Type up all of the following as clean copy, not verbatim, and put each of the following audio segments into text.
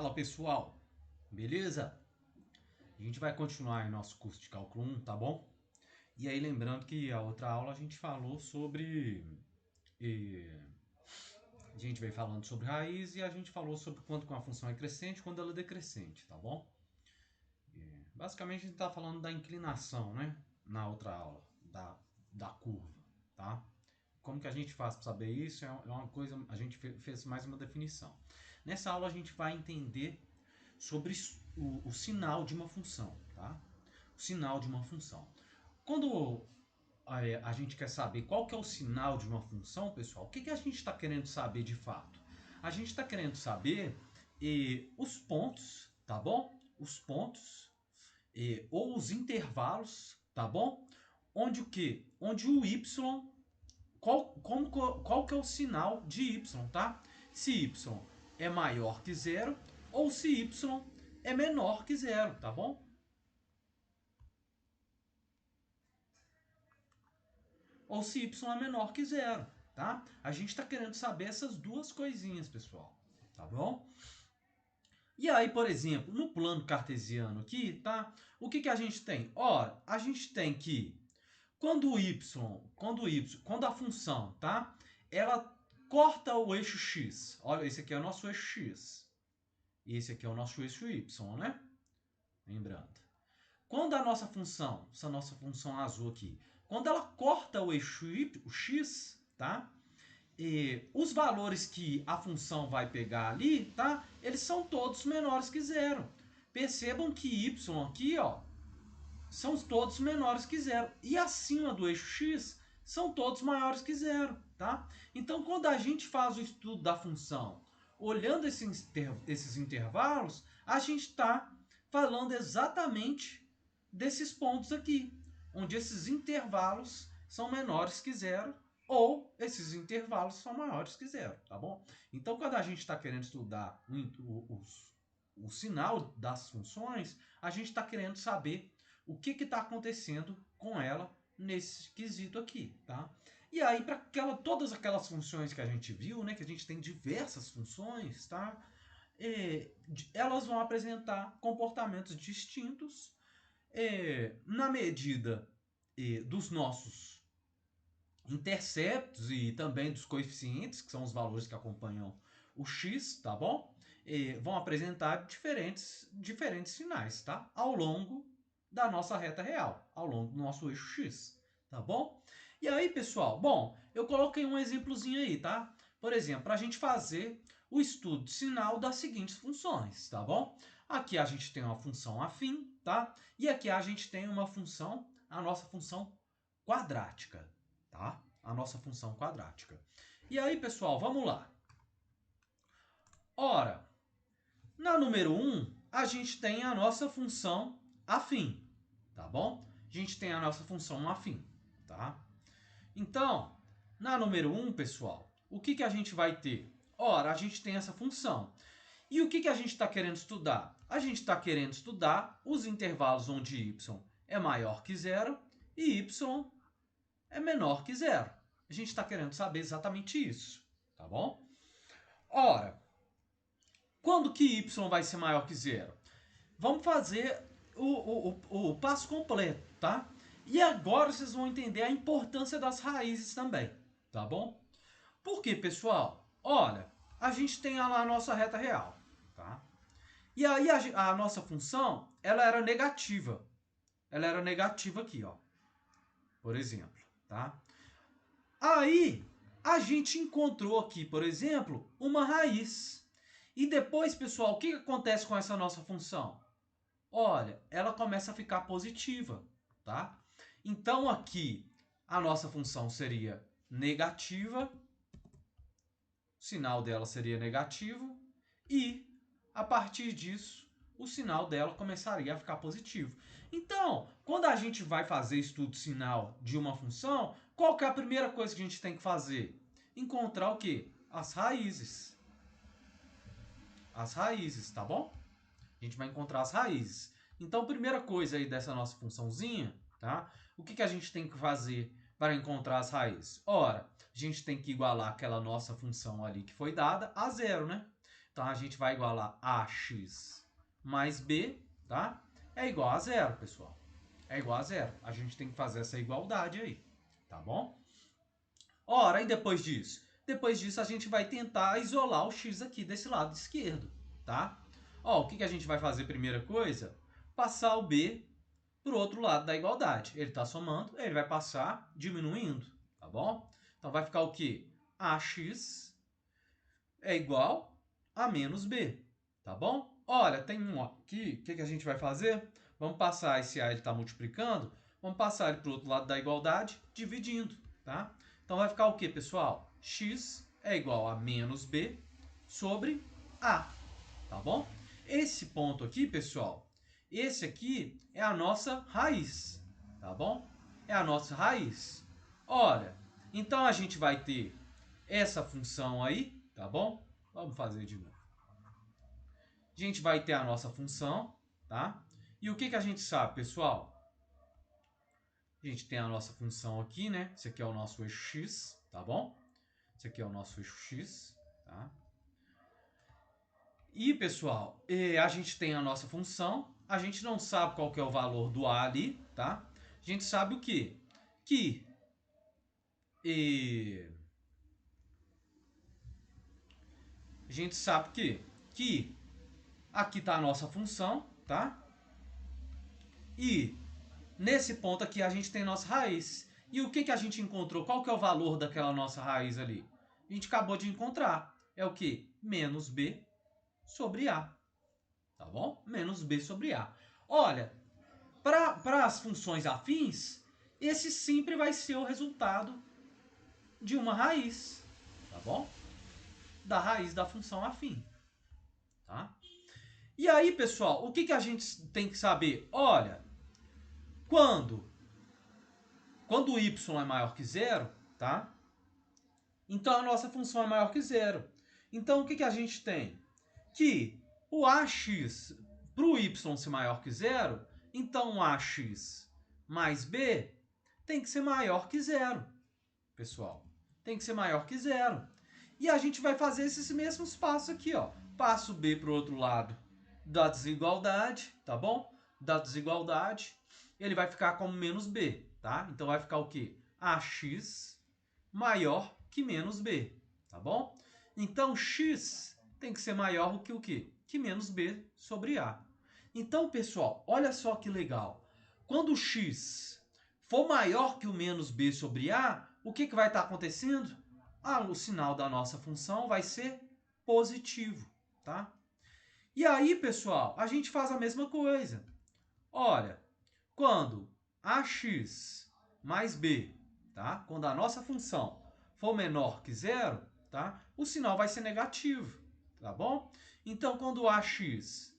Fala pessoal, beleza? A gente vai continuar em nosso curso de cálculo 1, tá bom? E aí lembrando que a outra aula a gente falou sobre... a gente veio falando sobre raiz e a gente falou sobre quando uma função é crescente e quando ela é decrescente, tá bom? Basicamente a gente tá falando da inclinação, né? Na outra aula, da curva, tá? Como que a gente faz para saber isso? É uma coisa, a gente fez mais uma definição. Nessa aula a gente vai entender sobre o sinal de uma função, tá? O sinal de uma função. Quando a gente quer saber qual que é o sinal de uma função, pessoal, o que a gente está querendo saber de fato? A gente está querendo saber os pontos, tá bom? Os pontos ou os intervalos, tá bom? Onde o quê? Onde o y, qual que é o sinal de y, tá? Se y é maior que zero ou se y é menor que zero, tá bom? Ou se y é menor que zero, tá? A gente está querendo saber essas duas coisinhas, pessoal, tá bom? E aí, por exemplo, no plano cartesiano aqui, tá? O que a gente tem? Ora, a gente tem que quando a função, tá? Ela corta o eixo x. Olha, esse aqui é o nosso eixo x. E esse aqui é o nosso eixo y, né? Lembrando. Quando a nossa função, essa nossa função azul aqui, quando ela corta o eixo o x, tá? E os valores que a função vai pegar ali, tá? Eles são todos menores que zero. Percebam que y aqui, ó, são todos menores que zero. E acima do eixo x, são todos maiores que zero, tá? Então, quando a gente faz o estudo da função, olhando esses intervalos, a gente está falando exatamente desses pontos aqui, onde esses intervalos são menores que zero ou esses intervalos são maiores que zero, tá bom? Então, quando a gente está querendo estudar o sinal das funções, a gente está querendo saber o que está acontecendo com ela nesse quesito aqui, tá? E aí, para todas aquelas funções que a gente viu, né, que a gente tem diversas funções, tá? Elas vão apresentar comportamentos distintos na medida dos nossos interceptos e também dos coeficientes, que são os valores que acompanham o x, tá bom? Vão apresentar diferentes sinais, tá? Ao longo da nossa reta real, ao longo do nosso eixo x, tá bom? E aí, pessoal, bom, eu coloquei um exemplozinho aí, tá? Por exemplo, para a gente fazer o estudo de sinal das seguintes funções, tá bom? Aqui a gente tem uma função afim, tá? E aqui a gente tem uma função, a nossa função quadrática, tá? A nossa função quadrática. E aí, pessoal, vamos lá. Ora, na número 1, a gente tem a nossa função afim, tá bom? A gente tem a nossa função afim, tá? Então, na número 1, pessoal, o que a gente vai ter? Ora, a gente tem essa função. E o que a gente está querendo estudar? A gente está querendo estudar os intervalos onde y é maior que zero e y é menor que zero. A gente está querendo saber exatamente isso, tá bom? Ora, quando que y vai ser maior que zero? Vamos fazer o passo completo, tá? E agora vocês vão entender a importância das raízes também, tá bom? Por quê, pessoal? Olha, a gente tem lá a nossa reta real, tá? E aí a nossa função, ela era negativa. Ela era negativa aqui, ó. Por exemplo, tá? Aí, a gente encontrou aqui, por exemplo, uma raiz. E depois, pessoal, o que acontece com essa nossa função? Olha, ela começa a ficar positiva, tá? Então, aqui, a nossa função seria negativa, o sinal dela seria negativo, e, a partir disso, o sinal dela começaria a ficar positivo. Então, quando a gente vai fazer estudo sinal de uma função, qual que é a primeira coisa que a gente tem que fazer? Encontrar o quê? As raízes. As raízes, tá bom? A gente vai encontrar as raízes. Então, primeira coisa aí dessa nossa funçãozinha, tá? O que a gente tem que fazer para encontrar as raízes? Ora, a gente tem que igualar aquela nossa função ali que foi dada a zero, né? Então, a gente vai igualar ax mais b, tá? É igual a zero, pessoal. É igual a zero. A gente tem que fazer essa igualdade aí, tá bom? Ora, e depois disso? Depois disso, a gente vai tentar isolar o x aqui desse lado esquerdo, tá? Ó, o que a gente vai fazer primeira coisa? Passar o b para o outro lado da igualdade. Ele está somando, ele vai passar diminuindo, tá bom? Então, vai ficar o quê? Ax é igual a menos b, tá bom? Olha, tem um aqui, o que a gente vai fazer? Vamos passar esse a, ele está multiplicando, vamos passar ele para o outro lado da igualdade, dividindo, tá? Então, vai ficar o quê, pessoal? X é igual a menos b sobre a, tá bom? Esse ponto aqui, pessoal, esse aqui é a nossa raiz, tá bom? É a nossa raiz. Olha, então a gente vai ter essa função aí, tá bom? Vamos fazer de novo. A gente vai ter a nossa função, tá? E o que a gente sabe, pessoal? A gente tem a nossa função aqui, né? Esse aqui é o nosso eixo x, tá bom? Esse aqui é o nosso eixo x, tá? E, pessoal, a gente tem a nossa função, a gente não sabe qual que é o valor do a ali, tá? A gente sabe o quê? Que a gente sabe que aqui está a nossa função, tá? E nesse ponto aqui a gente tem nossa raiz. E o que a gente encontrou? Qual que é o valor daquela nossa raiz ali? A gente acabou de encontrar. É o quê? Menos b sobre a. Tá bom? Menos b sobre a. Olha, para as funções afins, esse sempre vai ser o resultado de uma raiz, tá bom? Da raiz da função afim, tá? E aí, pessoal, o que a gente tem que saber? Olha, quando o y é maior que zero, tá? Então a nossa função é maior que zero. Então o que a gente tem? Que o ax, para o y ser maior que zero, então o ax mais b tem que ser maior que zero, pessoal. Tem que ser maior que zero. E a gente vai fazer esses mesmos passos aqui, ó. Passo b para o outro lado da desigualdade, tá bom? Da desigualdade, ele vai ficar como menos b, tá? Então vai ficar o quê? Ax maior que menos b, tá bom? Então x tem que ser maior do que o quê? Que menos b sobre a. Então, pessoal, olha só que legal. Quando o x for maior que o menos b sobre a, o que vai estar acontecendo? O sinal da nossa função vai ser positivo, tá? E aí, pessoal, a gente faz a mesma coisa. Olha, quando ax mais b, tá? Quando a nossa função for menor que zero, tá? O sinal vai ser negativo, tá bom? Então, quando ax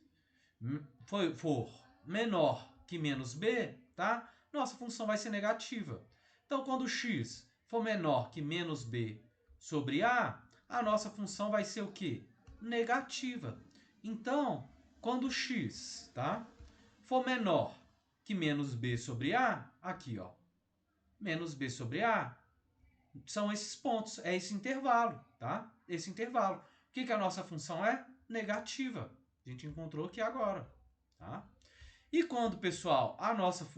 for menor que menos b, tá? Nossa função vai ser negativa. Então, quando x for menor que menos b sobre a nossa função vai ser o quê? Negativa. Então, quando x, tá? For menor que menos b sobre a, aqui, ó, menos b sobre a, são esses pontos, é esse intervalo, tá? Esse intervalo. O que a nossa função é? Negativa. A gente encontrou aqui agora, tá? E quando, pessoal,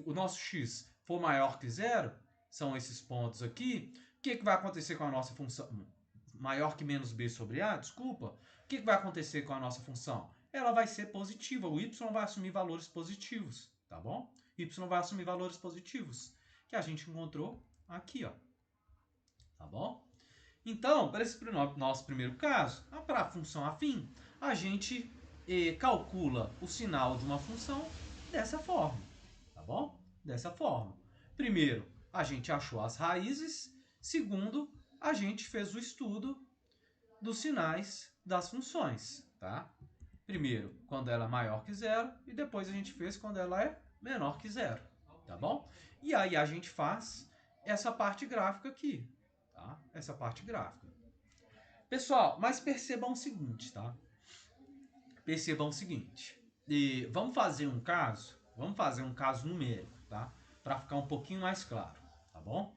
o nosso x for maior que zero, são esses pontos aqui, o que vai acontecer com a nossa função? Maior que menos b sobre a, desculpa. O que vai acontecer com a nossa função? Ela vai ser positiva, o y vai assumir valores positivos, tá bom? Y vai assumir valores positivos, que a gente encontrou aqui, ó. Tá bom? Então, para esse nosso primeiro caso, para a função afim, a gente calcula o sinal de uma função dessa forma, tá bom? Dessa forma. Primeiro, a gente achou as raízes. Segundo, a gente fez o estudo dos sinais das funções, tá? Primeiro, quando ela é maior que zero, e depois a gente fez quando ela é menor que zero, tá bom? E aí a gente faz essa parte gráfica aqui, tá? Essa parte gráfica. Pessoal, mas percebam o seguinte, tá? Percebam o seguinte. Vamos fazer um caso numérico, tá? Para ficar um pouquinho mais claro, tá bom?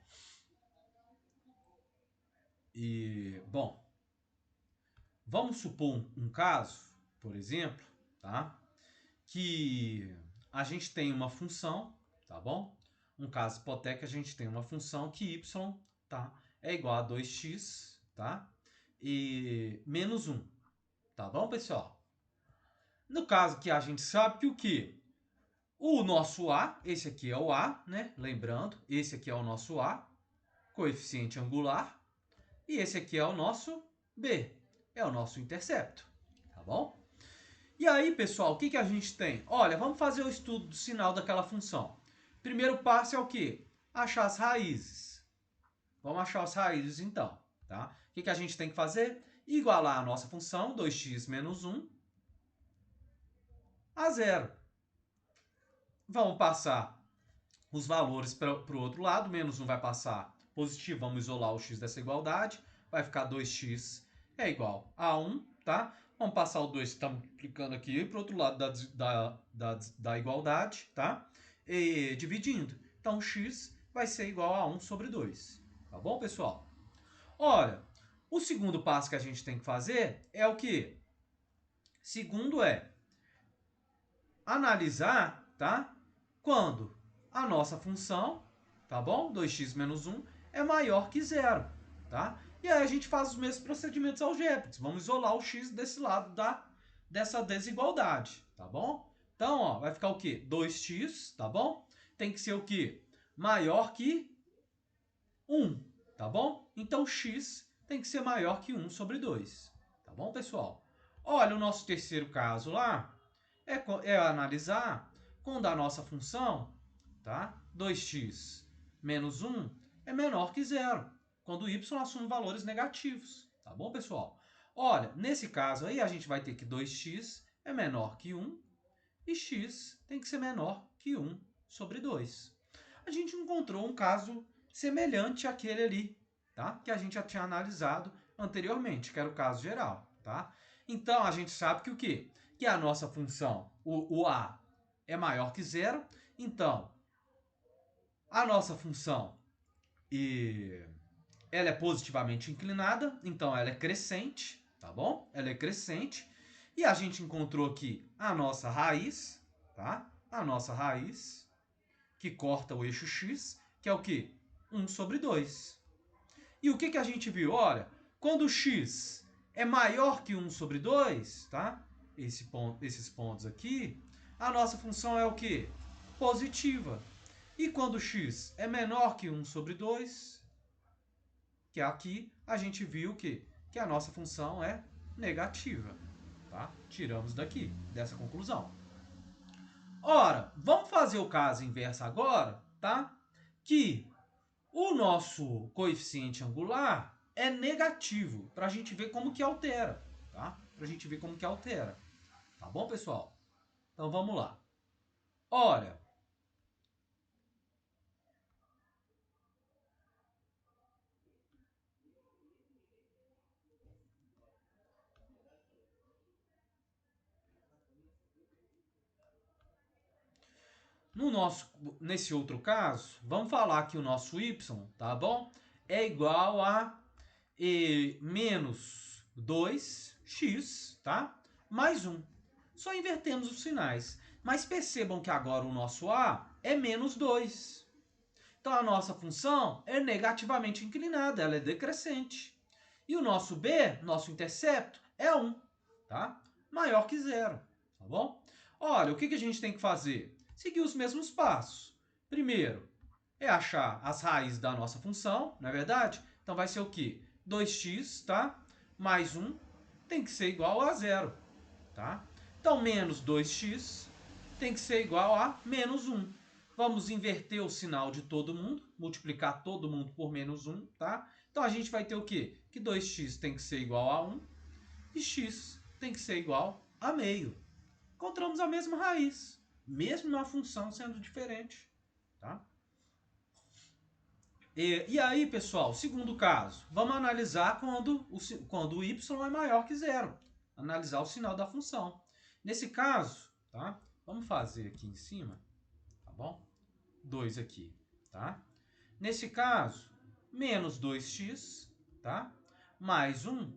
Bom, vamos supor um caso, por exemplo, tá? Que a gente tem uma função, tá bom? Um caso hipotético, a gente tem uma função que y, tá? É igual a 2x, tá? E menos 1, tá bom, pessoal? No caso que a gente sabe que o quê? O nosso a, esse aqui é o a, né? Lembrando, esse aqui é o nosso a, coeficiente angular, e esse aqui é o nosso b, é o nosso intercepto, tá bom? E aí, pessoal, o que a gente tem? Olha, vamos fazer o estudo do sinal daquela função. Primeiro passo é o quê? Achar as raízes. Vamos achar as raízes, então. Tá? O que a gente tem que fazer? Igualar a nossa função, 2x menos 1, a zero. Vamos passar os valores para o outro lado. Menos 1 vai passar positivo. Vamos isolar o x dessa igualdade. Vai ficar 2x é igual a 1, tá? Vamos passar o 2 que está multiplicando aqui para o outro lado da igualdade, tá? E dividindo. Então, x vai ser igual a 1 sobre 2. Tá bom, pessoal? Olha, o segundo passo que a gente tem que fazer é o quê? Segundo é analisar, tá? Quando a nossa função, tá bom? 2x menos 1 é maior que zero, tá? E aí a gente faz os mesmos procedimentos algébricos. Vamos isolar o x desse lado dessa desigualdade, tá bom? Então, ó, vai ficar o quê? 2x, tá bom? Tem que ser o quê? Maior que 1, tá bom? Então, x tem que ser maior que 1 sobre 2, tá bom, pessoal? Olha, o nosso terceiro caso lá é analisar quando a nossa função, tá? 2x menos 1 é menor que zero, quando y assume valores negativos, tá bom, pessoal? Olha, nesse caso aí, a gente vai ter que 2x é menor que 1 e x tem que ser menor que 1 sobre 2. A gente encontrou um caso semelhante àquele ali, tá? Que a gente já tinha analisado anteriormente, que era o caso geral, tá? Então, a gente sabe que o quê? Que a nossa função, o a, é maior que zero. Então, a nossa função ela é positivamente inclinada, então ela é crescente, tá bom? Ela é crescente. E a gente encontrou aqui a nossa raiz, tá? A nossa raiz, que corta o eixo x, que é o quê? 1 sobre 2. E o que a gente viu? Olha, quando o x é maior que 1 sobre 2, tá? Esses pontos aqui, a nossa função é o quê? Positiva. E quando o x é menor que 1 sobre 2, que aqui a gente viu que a nossa função é negativa. Tá? Tiramos dessa conclusão. Ora, vamos fazer o caso inverso agora, tá? Que o nosso coeficiente angular é negativo, para a gente ver como que altera, tá? Para a gente ver como que altera. Tá bom, pessoal? Então vamos lá. Olha, nesse outro caso, vamos falar que o nosso y, tá bom? É igual a menos 2x, tá? Mais 1. Só invertemos os sinais. Mas percebam que agora o nosso a é menos 2. Então a nossa função é negativamente inclinada, ela é decrescente. E o nosso b, nosso intercepto, é 1, tá? Maior que zero, tá bom? Olha, o que a gente tem que fazer? Seguir os mesmos passos. Primeiro, é achar as raízes da nossa função, não é verdade? Então vai ser o quê? 2x, tá? Mais 1 tem que ser igual a zero, tá? Então, menos 2x tem que ser igual a menos 1. Vamos inverter o sinal de todo mundo, multiplicar todo mundo por menos 1, tá? Então, a gente vai ter o quê? Que 2x tem que ser igual a 1 e x tem que ser igual a meio. Encontramos a mesma raiz, mesmo a função sendo diferente, tá? E aí, pessoal, segundo caso, vamos analisar quando o y é maior que zero. Analisar o sinal da função. Nesse caso, tá? Vamos fazer aqui em cima, tá bom? 2 aqui, tá? Nesse caso, menos 2x, tá? Mais 1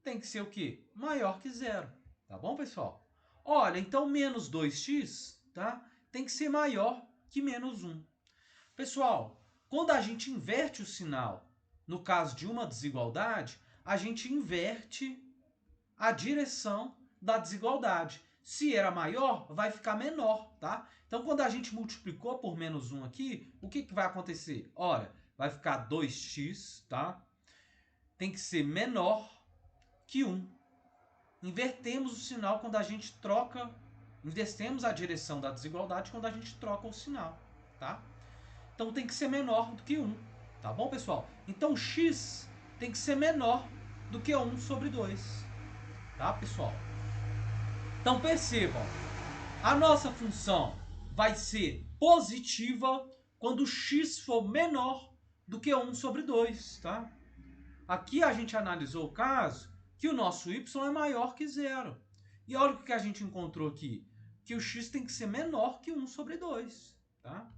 tem que ser o quê? Maior que zero. Tá bom, pessoal? Olha, então menos 2x, tá? Tem que ser maior que menos 1. Pessoal, quando a gente inverte o sinal, no caso de uma desigualdade, a gente inverte a direção da desigualdade. Se era maior, vai ficar menor, tá? Então, quando a gente multiplicou por menos 1 aqui, o que vai acontecer? Olha, vai ficar 2x, tá? Tem que ser menor que 1. Invertemos o sinal quando a gente troca, invertemos a direção da desigualdade quando a gente troca o sinal, tá? Então tem que ser menor do que 1, tá bom, pessoal? Então x tem que ser menor do que 1 sobre 2, tá, pessoal? Então percebam, a nossa função vai ser positiva quando x for menor do que 1 sobre 2, tá? Aqui a gente analisou o caso que o nosso y é maior que zero. E olha o que a gente encontrou aqui, que o x tem que ser menor que 1 sobre 2, tá?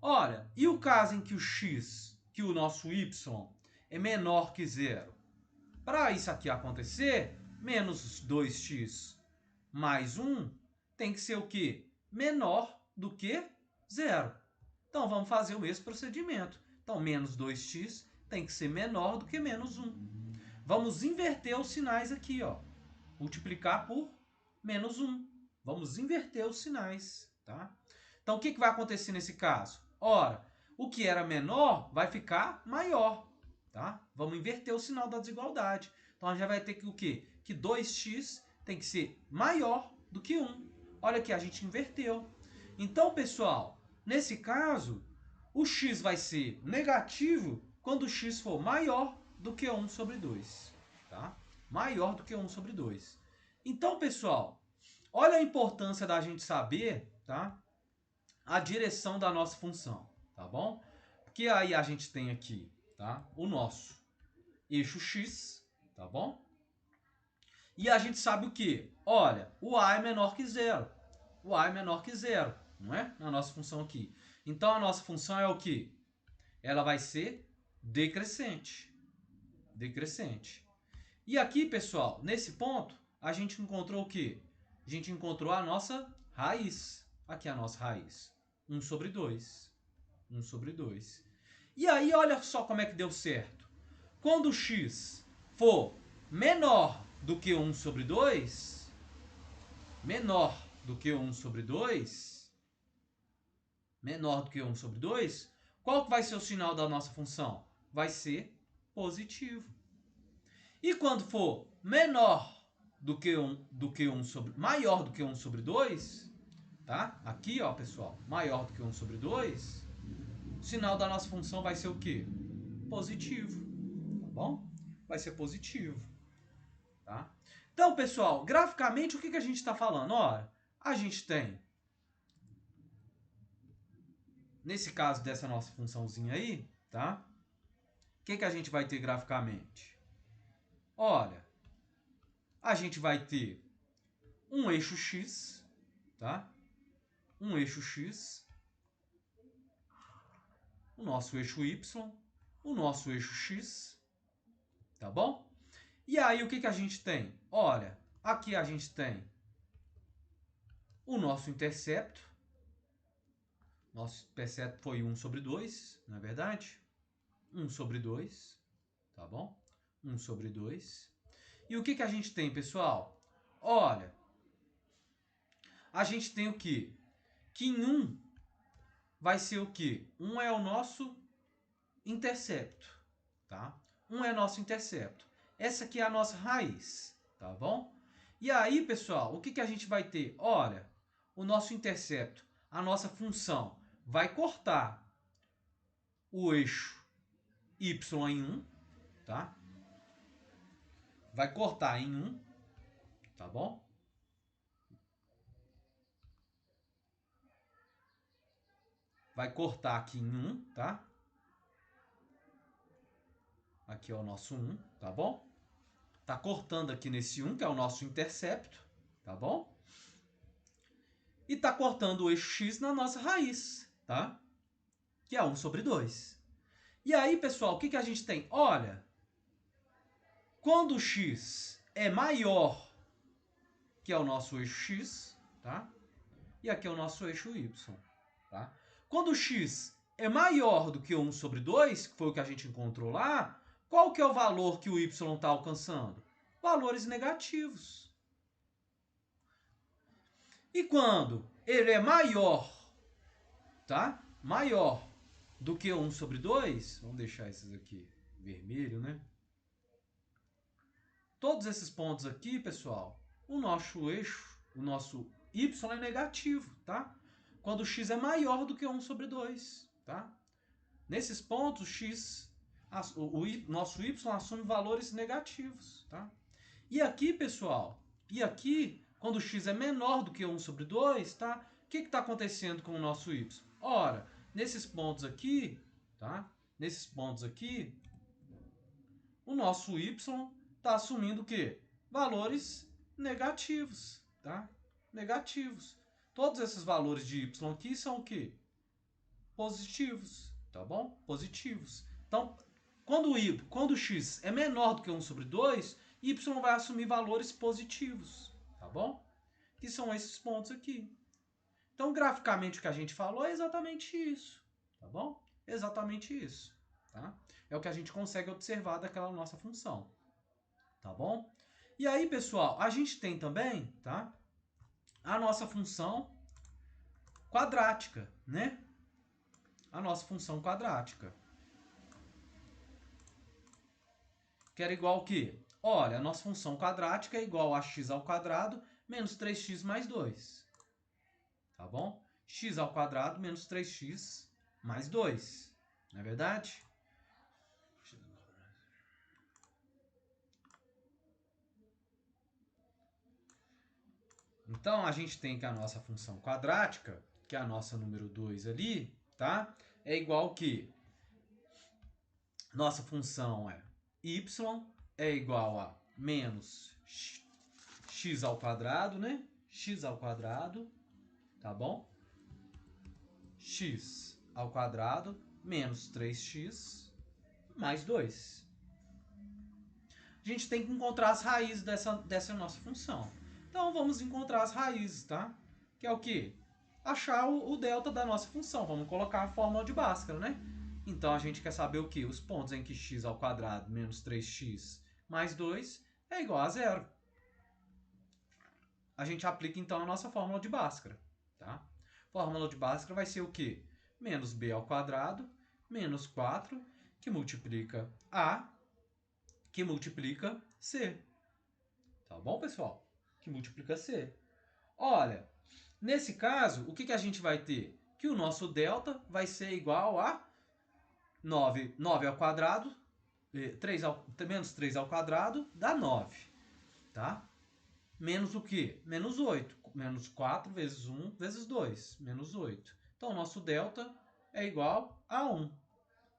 Olha, e o caso em que o x, que o nosso y, é menor que zero? Para isso aqui acontecer, menos 2x mais 1 tem que ser o quê? Menor do que zero. Então, vamos fazer o mesmo procedimento. Então, menos 2x tem que ser menor do que menos 1. Vamos inverter os sinais aqui, ó. Multiplicar por menos 1. Vamos inverter os sinais, tá? Então, o que vai acontecer nesse caso? Ora, o que era menor vai ficar maior, tá? Vamos inverter o sinal da desigualdade. Então, a gente já vai ter que o quê? Que 2x tem que ser maior do que 1. Olha aqui, a gente inverteu. Então, pessoal, nesse caso, o x vai ser negativo quando o x for maior do que 1 sobre 2, tá? Maior do que 1 sobre 2. Então, pessoal, olha a importância da gente saber, tá? A direção da nossa função, tá bom? Porque aí a gente tem aqui, tá? O nosso eixo x, tá bom? E a gente sabe o quê? Olha, o a é menor que zero. O a é menor que zero, não é? Na nossa função aqui. Então, a nossa função é o quê? Ela vai ser decrescente. Decrescente. E aqui, pessoal, nesse ponto, a gente encontrou o quê? A gente encontrou a nossa raiz. Aqui é a nossa raiz. 1 sobre 2. 1 sobre 2. E aí, olha só como é que deu certo. Quando o x for menor do que 1 sobre 2, menor do que 1 sobre 2, menor do que 1 sobre 2, qual que vai ser o sinal da nossa função? Vai ser positivo. E quando for menor do que 1 sobre, maior do que 1 sobre 2, tá? Aqui, ó, pessoal, maior do que 1 sobre 2, o sinal da nossa função vai ser o quê? Positivo, tá bom? Vai ser positivo, tá? Então, pessoal, graficamente, o que a gente está falando? Olha, a gente tem, nesse caso dessa nossa funçãozinha aí, tá? O que a gente vai ter graficamente? Olha, a gente vai ter um eixo x, tá? Um eixo x, o nosso eixo y, o nosso eixo x, tá bom? E aí, o que a gente tem? Olha, aqui a gente tem o nosso intercepto. Nosso intercepto foi 1 sobre 2, não é verdade? 1 sobre 2, tá bom? 1 sobre 2. E o que a gente tem, pessoal? Olha, a gente tem o quê? Que em 1 vai ser o quê? 1 é o nosso intercepto, tá? 1 é nosso intercepto. Essa aqui é a nossa raiz, tá bom? E aí, pessoal, o que a gente vai ter? Olha, o nosso intercepto, a nossa função, vai cortar o eixo y em 1, tá? Vai cortar em 1, tá bom? Vai cortar aqui em 1, tá? Aqui é o nosso 1, tá bom? Tá cortando aqui nesse 1, que é o nosso intercepto, tá bom? E tá cortando o eixo x na nossa raiz, tá? Que é 1 sobre 2. E aí, pessoal, o que a gente tem? Olha, quando o x é maior que é o nosso eixo x, tá? E aqui é o nosso eixo y, tá? Quando o x é maior do que 1 sobre 2, que foi o que a gente encontrou lá, qual que é o valor que o y está alcançando? Valores negativos. E quando ele é maior, tá? Maior do que 1 sobre 2, vamos deixar esses aqui vermelho, né? Todos esses pontos aqui, pessoal, o nosso eixo, o nosso y é negativo, tá? Quando o x é maior do que 1 sobre 2, tá? Nesses pontos, nosso y assume valores negativos, tá? E aqui, pessoal, quando o x é menor do que 1 sobre 2, tá? O que está acontecendo com o nosso y? Ora, nesses pontos aqui, tá? Nesses pontos aqui, o nosso y está assumindo o quê? Valores negativos, tá? Negativos. Todos esses valores de y aqui são o quê? Positivos, tá bom? Positivos. Então, quando o x é menor do que 1 sobre 2, y vai assumir valores positivos, tá bom? Que são esses pontos aqui. Então, graficamente, o que a gente falou é exatamente isso, tá bom? Exatamente isso, tá? É o que a gente consegue observar daquela nossa função, tá bom? E aí, pessoal, a gente tem também, tá? A nossa função quadrática, né? A nossa função quadrática. Que era igual ao quê? Olha, a nossa função quadrática é igual a x ao quadrado menos 3x mais 2. Tá bom? X ao quadrado menos 3x mais 2. Não é verdade? Então, a gente tem que a nossa função quadrática, que é a nossa número 2 ali, tá? É igual que nossa função é y é igual a menos x ao quadrado, né? X ao quadrado, tá bom? X ao quadrado menos 3x mais 2. A gente tem que encontrar as raízes dessa nossa função. Então, vamos encontrar as raízes, tá? Que é o quê? Achar o delta da nossa função. Vamos colocar a fórmula de Bhaskara, né? Então, a gente quer saber o quê? Os pontos em que x ao quadrado menos 3x mais 2 é igual a zero. A gente aplica, então, a nossa fórmula de Bhaskara, tá? Fórmula de Bhaskara vai ser o quê? Menos b ao quadrado menos 4, que multiplica a, que multiplica c. Tá bom, pessoal? Que multiplica c. Olha, nesse caso, o que a gente vai ter? Que o nosso delta vai ser igual a 9 ao quadrado, menos 3 ao quadrado dá 9, tá? Menos o quê? Menos 8. Menos 4 vezes 1 vezes 2, menos 8. Então, o nosso delta é igual a 1,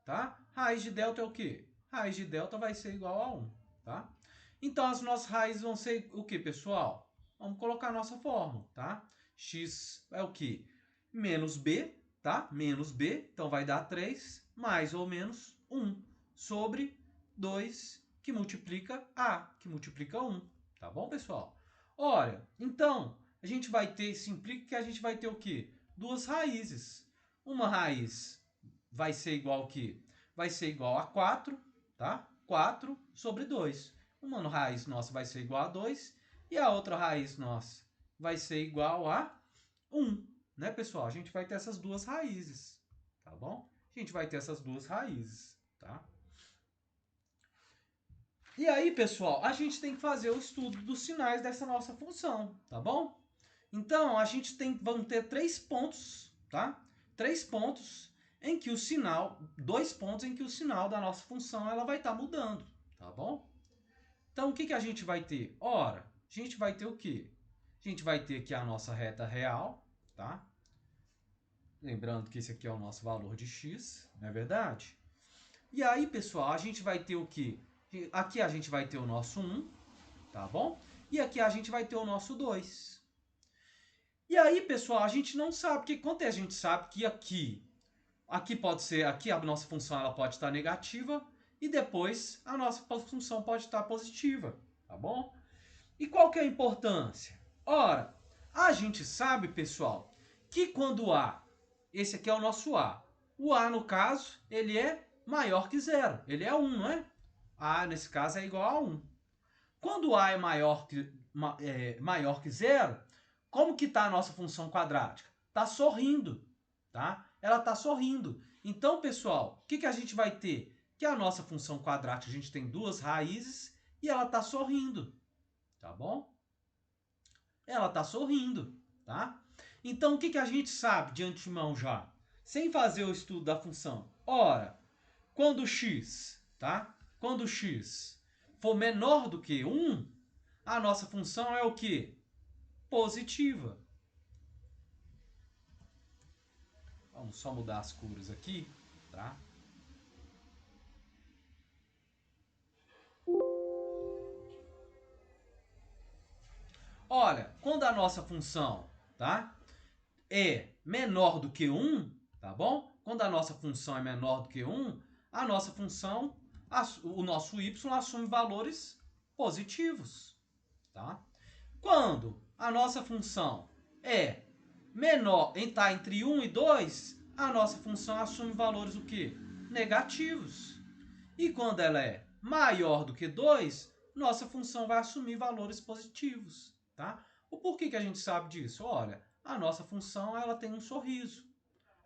tá? Raiz de delta é o quê? Raiz de delta vai ser igual a 1, tá? Então, as nossas raízes vão ser o quê, pessoal? Vamos colocar a nossa fórmula, tá? X é o quê? Menos b, tá? Menos b, então vai dar 3, mais ou menos 1, sobre 2, que multiplica a, que multiplica 1. Tá bom, pessoal? Olha, então, a gente vai ter, isso implica que a gente vai ter o quê? Duas raízes. Uma raiz vai ser igual ao quê? Vai ser igual a 4, tá? 4 sobre 2. Uma raiz nossa vai ser igual a 2 e a outra raiz nossa vai ser igual a 1, né, pessoal? A gente vai ter essas duas raízes, tá bom? A gente vai ter essas duas raízes, tá? E aí, pessoal, a gente tem que fazer o estudo dos sinais dessa nossa função, tá bom? Então, vamos ter 3 pontos, tá? 3 pontos em que o sinal, 2 pontos em que o sinal da nossa função ela vai estar mudando, tá bom? Então, o que a gente vai ter? Ora, a gente vai ter o quê? A gente vai ter aqui a nossa reta real, tá? Lembrando que esse aqui é o nosso valor de x, não é verdade? E aí, pessoal, a gente vai ter o quê? Aqui a gente vai ter o nosso 1, tá bom? E aqui a gente vai ter o nosso 2. E aí, pessoal, a gente não sabe, porque quando a gente sabe que aqui pode ser, aqui a nossa função ela pode estar negativa e depois a nossa função pode estar positiva, tá bom? E qual que é a importância? Ora, a gente sabe, pessoal, que quando A, esse aqui é o nosso A, o A, no caso, ele é maior que zero. Ele é 1, não é? A, nesse caso, é igual a 1. Quando A é maior que zero, como que está a nossa função quadrática? Está sorrindo, tá? Ela está sorrindo. Então, pessoal, o que a gente vai ter? Que a nossa função quadrática, a gente tem duas raízes e ela está sorrindo, tá bom? Ela está sorrindo, tá? Então, o que a gente sabe de antemão já? Sem fazer o estudo da função. Ora, quando x, tá? Quando x for menor do que 1, a nossa função é o quê? Positiva. Vamos só mudar as cores aqui, tá? Olha, quando a nossa função, tá, é menor do que 1, tá bom? Quando a nossa função é menor do que 1, a nossa função, o nosso y assume valores positivos, tá? Quando a nossa função é menor, está entre 1 e 2, a nossa função assume valores o quê? Negativos. E quando ela é maior do que 2, nossa função vai assumir valores positivos, tá? O porquê que a gente sabe disso? Olha, a nossa função ela tem um sorriso.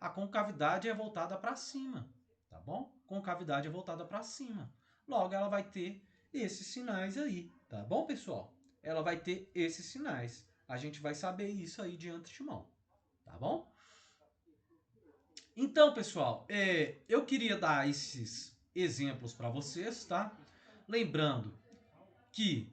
A concavidade é voltada para cima, tá bom? Concavidade é voltada para cima. Logo, ela vai ter esses sinais aí, tá bom, pessoal? Ela vai ter esses sinais. A gente vai saber isso aí de antemão, tá bom? Então, pessoal, eu queria dar esses exemplos para vocês, tá? Lembrando que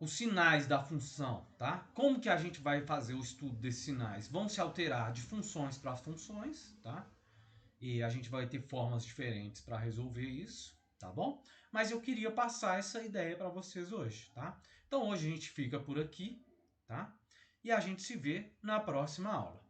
os sinais da função, tá? Como que a gente vai fazer o estudo desses sinais? Vão se alterar de funções para funções, tá? E a gente vai ter formas diferentes para resolver isso, tá bom? Mas eu queria passar essa ideia para vocês hoje, tá? Então hoje a gente fica por aqui, tá? E a gente se vê na próxima aula.